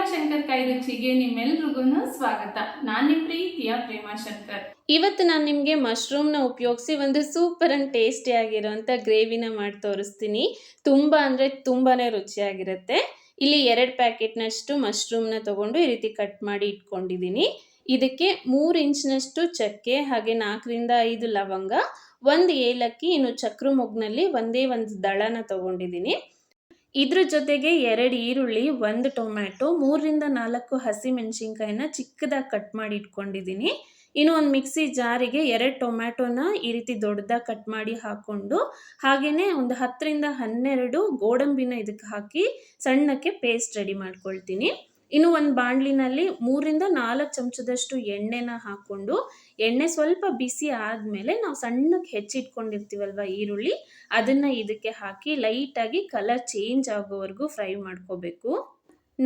ಪ್ರೇಮಾಶಂಕರ್ ಕೈ ರುಚಿಗೆ ನಿಮ್ಮೆಲ್ರಿಗೂ ಸ್ವಾಗತ. ನಾನು ನಿಮ್ಮ ಪ್ರೀತಿಯ ಪ್ರೇಮಾಶಂಕರ್. ಇವತ್ತು ನಾನು ನಿಮಗೆ ಮಶ್ರೂಮ್ನ ಉಪಯೋಗಿಸಿ ಒಂದು ಸೂಪರ್ ಅಂಡ್ ಟೇಸ್ಟಿ ಆಗಿರೋಂಥ ಗ್ರೇವಿನ ಮಾಡಿ ತೋರಿಸ್ತೀನಿ. ತುಂಬ ಅಂದರೆ ತುಂಬಾ ರುಚಿಯಾಗಿರುತ್ತೆ. ಇಲ್ಲಿ 2 ಪ್ಯಾಕೆಟ್ನಷ್ಟು ಮಶ್ರೂಮ್ನ ತೊಗೊಂಡು ಈ ರೀತಿ ಕಟ್ ಮಾಡಿ ಇಟ್ಕೊಂಡಿದ್ದೀನಿ. ಇದಕ್ಕೆ 3 ಇಂಚಿನಷ್ಟು ಚಕ್ಕೆ, ಹಾಗೆ 4ರಿಂದ 5 ಲವಂಗ, 1 ಏಲಕ್ಕಿ, ಇನ್ನು ಚಕ್ರ ಮೊಗ್ನಲ್ಲಿ ಒಂದೇ ಒಂದು ದಳನ ತೊಗೊಂಡಿದ್ದೀನಿ. ಇದ್ರ ಜೊತೆಗೆ 2 ಈರುಳ್ಳಿ, 1 ಟೊಮ್ಯಾಟೊ, 3ರಿಂದ 4 ಹಸಿಮೆಣಸಿನ್ಕಾಯಿನ ಚಿಕ್ಕದಾಗಿ ಕಟ್ ಮಾಡಿ ಇಟ್ಕೊಂಡಿದ್ದೀನಿ. ಇನ್ನು ಒಂದು ಮಿಕ್ಸಿ ಜಾರಿಗೆ 2 ಟೊಮ್ಯಾಟೊನ ಈ ರೀತಿ ದೊಡ್ಡದಾಗಿ ಕಟ್ ಮಾಡಿ ಹಾಕ್ಕೊಂಡು, ಹಾಗೆಯೇ ಒಂದು 10ರಿಂದ 12 ಗೋಡಂಬಿನ ಇದಕ್ಕೆ ಹಾಕಿ ಸಣ್ಣಕ್ಕೆ ಪೇಸ್ಟ್ ರೆಡಿ ಮಾಡ್ಕೊಳ್ತೀನಿ. ಇನ್ನು ಒಂದು ಬಾಣಲಿನಲ್ಲಿ 3ರಿಂದ 4 ಚಮಚದಷ್ಟು ಎಣ್ಣೆನ ಹಾಕ್ಕೊಂಡು, ಎಣ್ಣೆ ಸ್ವಲ್ಪ ಬಿಸಿ ಆದಮೇಲೆ ನಾವು ಸಣ್ಣಕ್ಕೆ ಹೆಚ್ಚಿಟ್ಕೊಂಡಿರ್ತೀವಲ್ವ ಈರುಳ್ಳಿ, ಅದನ್ನು ಇದಕ್ಕೆ ಹಾಕಿ ಲೈಟಾಗಿ ಕಲರ್ ಚೇಂಜ್ ಆಗೋವರೆಗೂ ಫ್ರೈ ಮಾಡ್ಕೋಬೇಕು.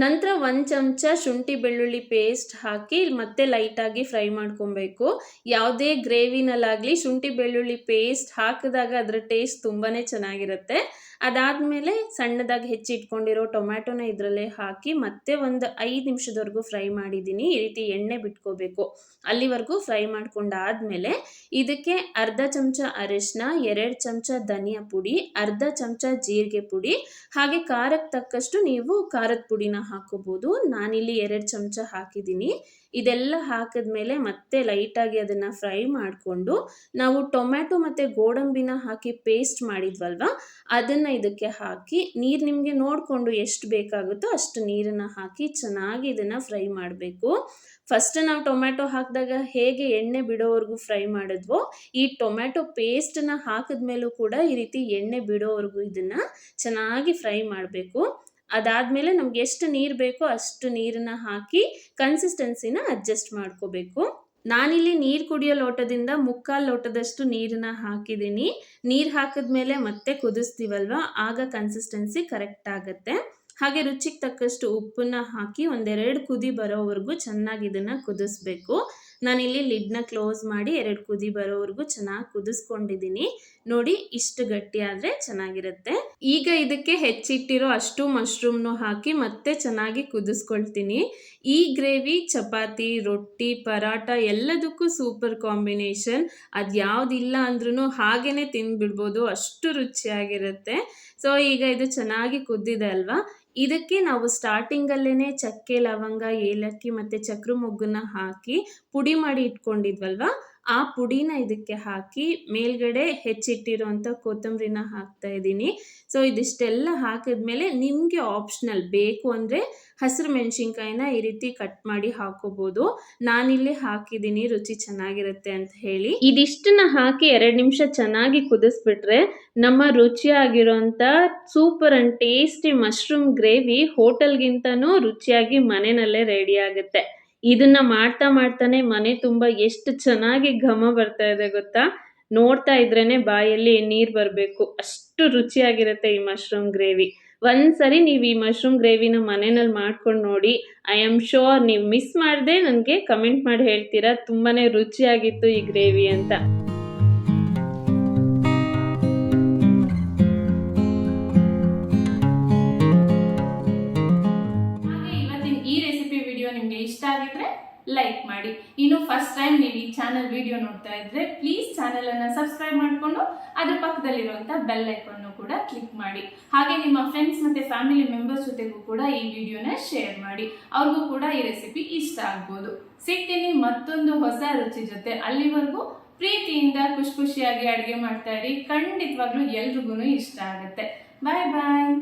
ನಂತರ 1 ಚಮಚ ಶುಂಠಿ ಬೆಳ್ಳುಳ್ಳಿ ಪೇಸ್ಟ್ ಹಾಕಿ ಮತ್ತೆ ಲೈಟಾಗಿ ಫ್ರೈ ಮಾಡ್ಕೊಬೇಕು. ಯಾವುದೇ ಗ್ರೇವಿನಲ್ಲಾಗಲಿ ಶುಂಠಿ ಬೆಳ್ಳುಳ್ಳಿ ಪೇಸ್ಟ್ ಹಾಕಿದಾಗ ಅದರ ಟೇಸ್ಟ್ ತುಂಬಾ ಚೆನ್ನಾಗಿರುತ್ತೆ. ಅದಾದಮೇಲೆ ಸಣ್ಣದಾಗಿ ಹೆಚ್ಚಿಟ್ಕೊಂಡಿರೋ ಟೊಮ್ಯಾಟೊನ ಇದರಲ್ಲೇ ಹಾಕಿ ಮತ್ತೆ ಒಂದು 5 ನಿಮಿಷದವರೆಗೂ ಫ್ರೈ ಮಾಡಿದ್ದೀನಿ. ಈ ರೀತಿ ಎಣ್ಣೆ ಬಿಟ್ಕೋಬೇಕು. ಅಲ್ಲಿವರೆಗೂ ಫ್ರೈ ಮಾಡ್ಕೊಂಡಾದಮೇಲೆ ಇದಕ್ಕೆ ಅರ್ಧ ಚಮಚ ಅರಿಶಿನ, 2 ಚಮಚ ಧನಿಯಾ ಪುಡಿ, ಅರ್ಧ ಚಮಚ ಜೀರಿಗೆ ಪುಡಿ, ಹಾಗೆ ಖಾರಕ್ಕೆ ತಕ್ಕಷ್ಟು ನೀವು ಖಾರದ ಪುಡಿನ ಹಾಕೋಬೋದು. ನಾನಿಲ್ಲಿ 2 ಚಮಚ ಹಾಕಿದ್ದೀನಿ. ಇದೆಲ್ಲ ಹಾಕಿದ್ಮೇಲೆ ಮತ್ತೆ ಲೈಟಾಗಿ ಅದನ್ನು ಫ್ರೈ ಮಾಡಿಕೊಂಡು, ನಾವು ಟೊಮ್ಯಾಟೊ ಮತ್ತು ಗೋಡಂಬಿನ ಹಾಕಿ ಪೇಸ್ಟ್ ಮಾಡಿದ್ವಲ್ವ, ಅದನ್ನು ಇದಕ್ಕೆ ಹಾಕಿ ನೀರು ನಿಮಗೆ ನೋಡಿಕೊಂಡು ಎಷ್ಟು ಬೇಕಾಗುತ್ತೋ ಅಷ್ಟು ನೀರನ್ನು ಹಾಕಿ ಚೆನ್ನಾಗಿ ಇದನ್ನು ಫ್ರೈ ಮಾಡಬೇಕು. ಫಸ್ಟ್ ನಾವು ಟೊಮ್ಯಾಟೊ ಹಾಕಿದಾಗ ಹೇಗೆ ಎಣ್ಣೆ ಬಿಡೋವರೆಗೂ ಫ್ರೈ ಮಾಡಿದ್ವೋ, ಈ ಟೊಮ್ಯಾಟೊ ಪೇಸ್ಟನ್ನು ಹಾಕಿದ್ಮೇಲೂ ಕೂಡ ಈ ರೀತಿ ಎಣ್ಣೆ ಬಿಡೋವರೆಗೂ ಇದನ್ನು ಚೆನ್ನಾಗಿ ಫ್ರೈ ಮಾಡಬೇಕು. ಅದಾದಮೇಲೆ ನಮ್ಗೆ ಎಷ್ಟು ನೀರು ಬೇಕೋ ಅಷ್ಟು ನೀರನ್ನು ಹಾಕಿ ಕನ್ಸಿಸ್ಟೆನ್ಸಿನ ಅಡ್ಜಸ್ಟ್ ಮಾಡ್ಕೋಬೇಕು. ನಾನಿಲ್ಲಿ ನೀರು ಕುಡಿಯೋ ಲೋಟದಿಂದ 3/4 ಲೋಟದಷ್ಟು ನೀರನ್ನ ಹಾಕಿದ್ದೀನಿ. ನೀರು ಹಾಕಿದ್ಮೇಲೆ ಮತ್ತೆ ಕುದಿಸ್ತೀವಲ್ವ, ಆಗ ಕನ್ಸಿಸ್ಟೆನ್ಸಿ ಕರೆಕ್ಟ್ ಆಗುತ್ತೆ. ಹಾಗೆ ರುಚಿಗೆ ತಕ್ಕಷ್ಟು ಉಪ್ಪನ್ನ ಹಾಕಿ 1-2 ಕುದಿ ಬರೋವರೆಗೂ ಚೆನ್ನಾಗಿ ಇದನ್ನು ಕುದಿಸ್ಬೇಕು. ನಾನಿಲ್ಲಿ ಲಿಡ್ನ ಕ್ಲೋಸ್ ಮಾಡಿ 2 ಕುದಿ ಬರೋವರೆಗೂ ಚೆನ್ನಾಗಿ ಕುದಿಸ್ಕೊಂಡಿದ್ದೀನಿ. ನೋಡಿ, ಇಷ್ಟು ಗಟ್ಟಿ ಆದರೆ ಚೆನ್ನಾಗಿರುತ್ತೆ. ಈಗ ಇದಕ್ಕೆ ಹೆಚ್ಚಿಟ್ಟಿರೋ ಅಷ್ಟು ಮಶ್ರೂಮ್ನು ಹಾಕಿ ಮತ್ತೆ ಚೆನ್ನಾಗಿ ಕುದಿಸ್ಕೊಳ್ತೀನಿ. ಈ ಗ್ರೇವಿ ಚಪಾತಿ, ರೊಟ್ಟಿ, ಪರಾಟ ಎಲ್ಲದಕ್ಕೂ ಸೂಪರ್ ಕಾಂಬಿನೇಷನ್. ಅದು ಯಾವುದಿಲ್ಲ ಅಂದ್ರೂ ಹಾಗೇ ತಿಂದುಬಿಡ್ಬೋದು, ಅಷ್ಟು ರುಚಿಯಾಗಿರುತ್ತೆ. ಸೊ ಈಗ ಇದು ಚೆನ್ನಾಗಿ ಕುದ್ದಿದೆ ಅಲ್ವಾ, ಇದಕ್ಕೆ ನಾವು ಸ್ಟಾರ್ಟಿಂಗಲ್ಲೇ ಚಕ್ಕೆ, ಲವಂಗ, ಏಲಕ್ಕಿ ಮತ್ತು ಚಕ್ರ ಮೊಗ್ಗನ್ನ ಹಾಕಿ ಪುಡಿ ಮಾಡಿ ಇಟ್ಕೊಂಡಿದ್ವಲ್ವ, ಆ ಪುಡಿನ ಇದಕ್ಕೆ ಹಾಕಿ ಮೇಲ್ಗಡೆ ಹೆಚ್ಚಿಟ್ಟಿರೋಂಥ ಕೊತ್ತಂಬರಿನ ಹಾಕ್ತಾ ಇದ್ದೀನಿ. ಸೊ ಇದಿಷ್ಟೆಲ್ಲ ಹಾಕಿದ್ಮೇಲೆ ನಿಮಗೆ ಆಪ್ಷನಲ್ ಬೇಕು ಅಂದರೆ ಹಸಿರು ಮೆಣಸಿನ್ಕಾಯಿನ ಈ ರೀತಿ ಕಟ್ ಮಾಡಿ ಹಾಕೋಬೋದು. ನಾನಿಲ್ಲಿ ಹಾಕಿದ್ದೀನಿ ರುಚಿ ಚೆನ್ನಾಗಿರುತ್ತೆ ಅಂತ ಹೇಳಿ. ಇದಿಷ್ಟನ್ನ ಹಾಕಿ 2 ನಿಮಿಷ ಚೆನ್ನಾಗಿ ಕುದಿಸ್ಬಿಟ್ರೆ ನಮ್ಮ ರುಚಿಯಾಗಿರೋಂಥ super and tasty mushroom gravy ಹೋಟೆಲ್ಗಿಂತನೂ ರುಚಿಯಾಗಿ ಮನೆಯಲ್ಲೇ ರೆಡಿ ಆಗುತ್ತೆ. ಇದನ್ನ ಮಾಡ್ತಾನೆ ಮನೆ ತುಂಬ ಎಷ್ಟು ಚೆನ್ನಾಗಿ ಘಮ ಬರ್ತಾ ಇದೆ ಗೊತ್ತಾ. ನೋಡ್ತಾ ಇದ್ರೇನೆ ಬಾಯಲ್ಲಿ ನೀರು ಬರಬೇಕು, ಅಷ್ಟು ರುಚಿಯಾಗಿರುತ್ತೆ ಈ ಮಶ್ರೂಮ್ ಗ್ರೇವಿ. ಒಂದ್ಸರಿ ನೀವು ಈ ಮಶ್ರೂಮ್ ಗ್ರೇವಿನ ಮನೆಯಲ್ಲಿ ಮಾಡ್ಕೊಂಡು ನೋಡಿ. ಐ ಆಮ್ ಶೋರ್ ನೀವು ಮಿಸ್ ಮಾಡದೆ ನನಗೆ ಕಮೆಂಟ್ ಮಾಡಿ ಹೇಳ್ತೀರಾ ತುಂಬಾ ರುಚಿಯಾಗಿತ್ತು ಈ ಗ್ರೇವಿ ಅಂತ. ನಿಮಗೆ ಇಷ್ಟ ಆಗಿದ್ರೆ ಲೈಕ್ ಮಾಡಿ. ಇನ್ನು ಫಸ್ಟ್ ಟೈಮ್ ನೀವು ಈ ಚಾನಲ್ ವಿಡಿಯೋ ನೋಡ್ತಾ ಇದ್ರೆ ಪ್ಲೀಸ್ ಚಾನಲ್ ಅನ್ನ ಸಬ್ಸ್ಕ್ರೈಬ್ ಮಾಡಿಕೊಂಡು ಅದ್ರ ಪಕ್ಕದಲ್ಲಿರುವಂತ ಬೆಲ್ ಐಕಾನ್ ಕೂಡ ಕ್ಲಿಕ್ ಮಾಡಿ. ಹಾಗೆ ನಿಮ್ಮ ಫ್ರೆಂಡ್ಸ್ ಮತ್ತೆ ಫ್ಯಾಮಿಲಿ ಮೆಂಬರ್ಸ್ ಜೊತೆಗೂ ಕೂಡ ಈ ವಿಡಿಯೋನ ಶೇರ್ ಮಾಡಿ, ಅವ್ರಿಗೂ ಕೂಡ ಈ ರೆಸಿಪಿ ಇಷ್ಟ ಆಗ್ಬೋದು. ಸಿಗ್ತೀನಿ ಮತ್ತೊಂದು ಹೊಸ ರುಚಿ ಜೊತೆ. ಅಲ್ಲಿವರೆಗೂ ಪ್ರೀತಿಯಿಂದ ಖುಷಿಯಾಗಿ ಅಡುಗೆ ಮಾಡ್ತಾ ಇರಿ. ಖಂಡಿತವಾಗ್ಲೂ ಎಲ್ರಿಗೂ ಇಷ್ಟ ಆಗುತ್ತೆ. ಬಾಯ್ ಬಾಯ್.